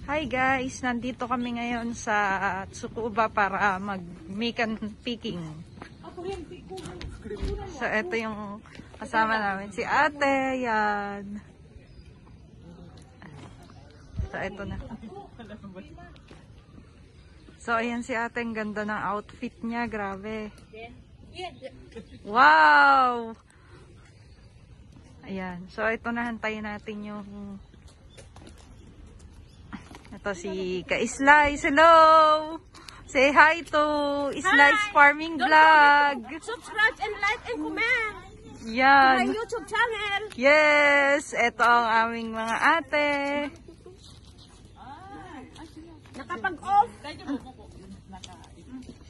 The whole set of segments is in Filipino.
Hi guys, nandito kami ngayon sa Tsukuba para mag-mikan picking. So ito yung kasama namin, si ate, yan. So ito na. So ayan si ate, ang ganda ng outfit niya, grabe. Wow! Ayan, so ito na, hantayin natin yung... Ito si Ka-Slice. Hello! Say hi to Slice Farming Vlog. Subscribe and like and comment. Yan. My YouTube channel. Yes! Ito ang aming mga ate. Nakapag-off.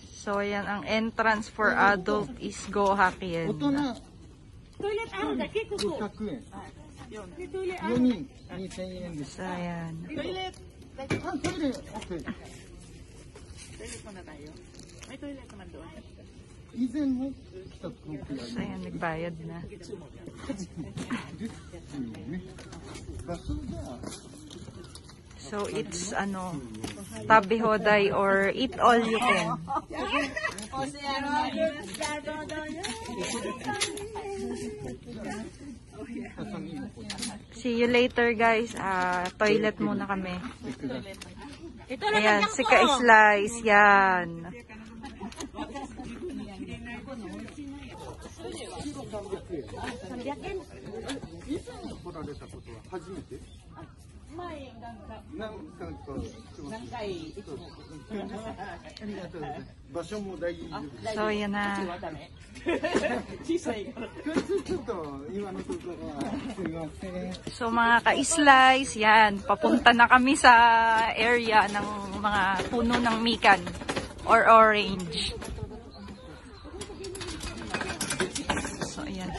So, yan ang entrance for adult is Gohakien. Toilet ang daki ko. 500円。 Toilet 4人2000円です。 So, yan. Toilet. あ、トイレ OK。 Toilet muna tayo. May toilet naman doon. 以前も来た時あり So, yan, nagbayad na. ですよね。場所が So, it's, tabi hoday or eat all you can. See you later, guys. Toilet muna kami. Ayan, si Ka-Slice. Yan. 来られたことは初めて？前何回いつも。ありがとうございます。場所も大丈夫です。 So, yan na. ちょっと今のところはすみません。 So, mga Ka-Slice, yan. Papunta na kami sa area ng mga puno ng mikan or orange. So, ayan.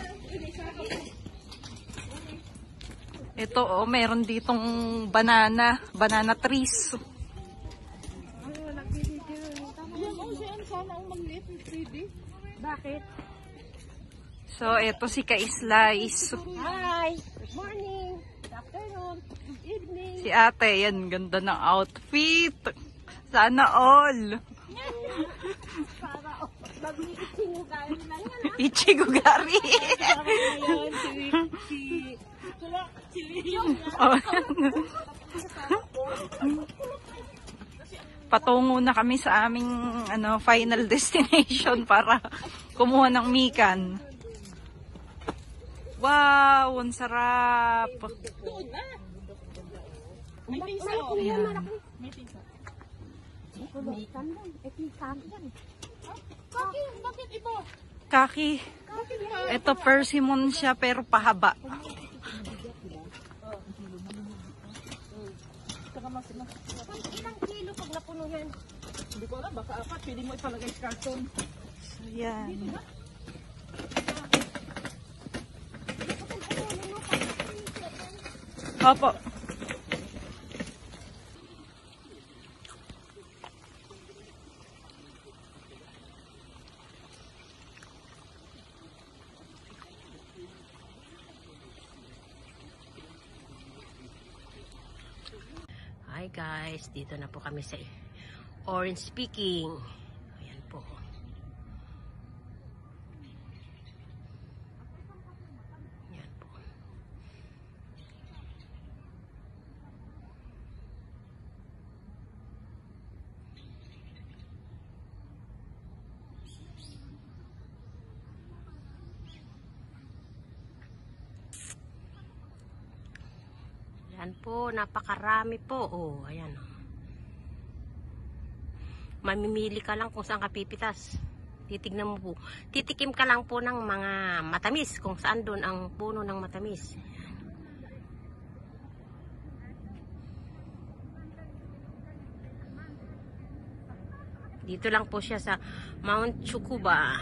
Ito, meron ditong banana trees. Bakit? So, ito si Ka-Slice. Hi. Good morning. Good afternoon. Good evening. Si ate, yan. Ganda ng outfit. Sana all. Para mag-iitingugayan na yan. Ichigugari. Oh. Patungo na kami sa aming final destination para kumuha ng mikan. Wow, ang sarap. May pisa. Ayan. May pisa. Kumikan lang. Pikan yan. Bakit ito? Kaki. Ito persimmon siya pero pahaba. Ilang kilo pag napuno yan? Hindi ko alam, baka apat, pwede mo ipalagay sa karton. So, yan. Opo. Hi guys, dito na po kami sa Orange Picking. Ayan po. Ayan po. Ayan po, napakarami po. Oh, ayan. Mamimili ka lang kung saan ka pipitas. Titignan mo po. Titikim ka lang po ng mga matamis. Kung saan doon ang puno ng matamis. Dito lang po siya sa Mount Tsukuba.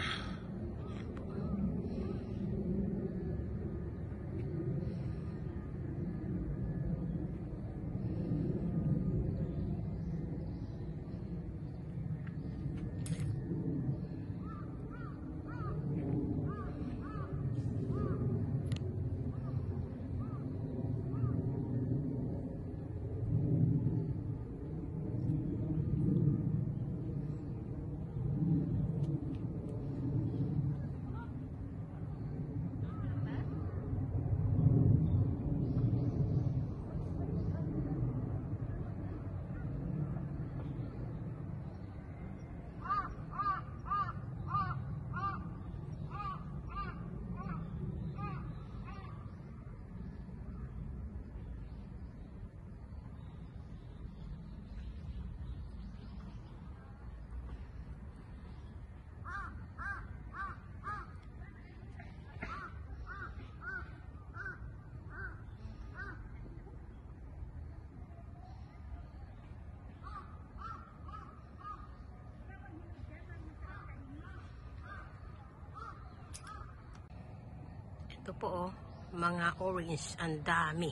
mga orange. Ang dami.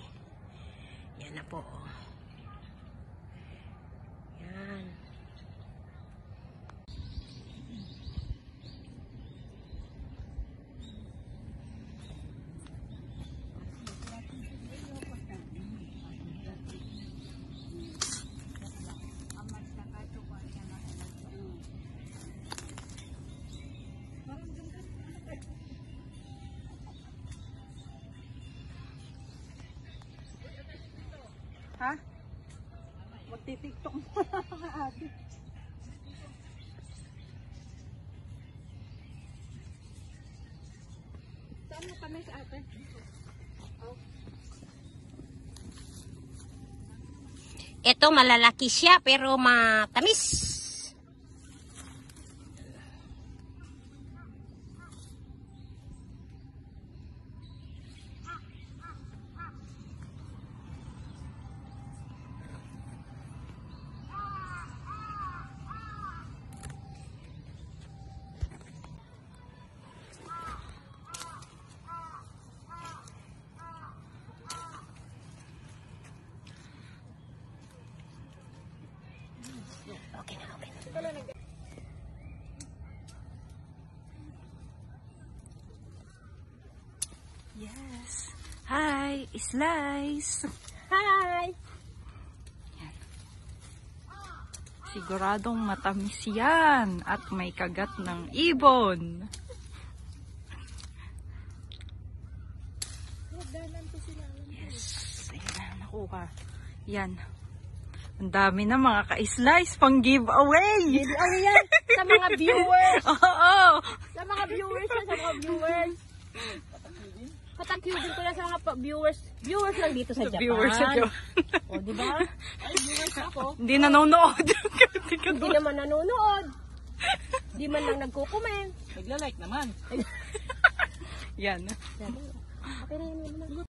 Yan na po. Yan. Ha? Magti-tiktok mo mga ate. Saan mo kami sa ate? Ito malalaki siya pero matamis. Okay na, okay na. Yes. Hi, Slice. Hi! Siguradong matamis yan at may kagat ng ibon. Yes, ayan na, nakuha. Yan. Ang dami na mga ka-slice pang giveaway. Giveaway yan sa mga viewers. Oo. Sa mga viewers yan, sa mga viewers. Patakibin ko na sa mga viewers. Viewers lang dito sa Japan. Viewers sa Japan. O, di ba? Ay, viewers ako. Hindi nanonood. Hindi naman nanonood. Di man lang nagko-comment. Nagla-like naman. Yan. Okay na yun.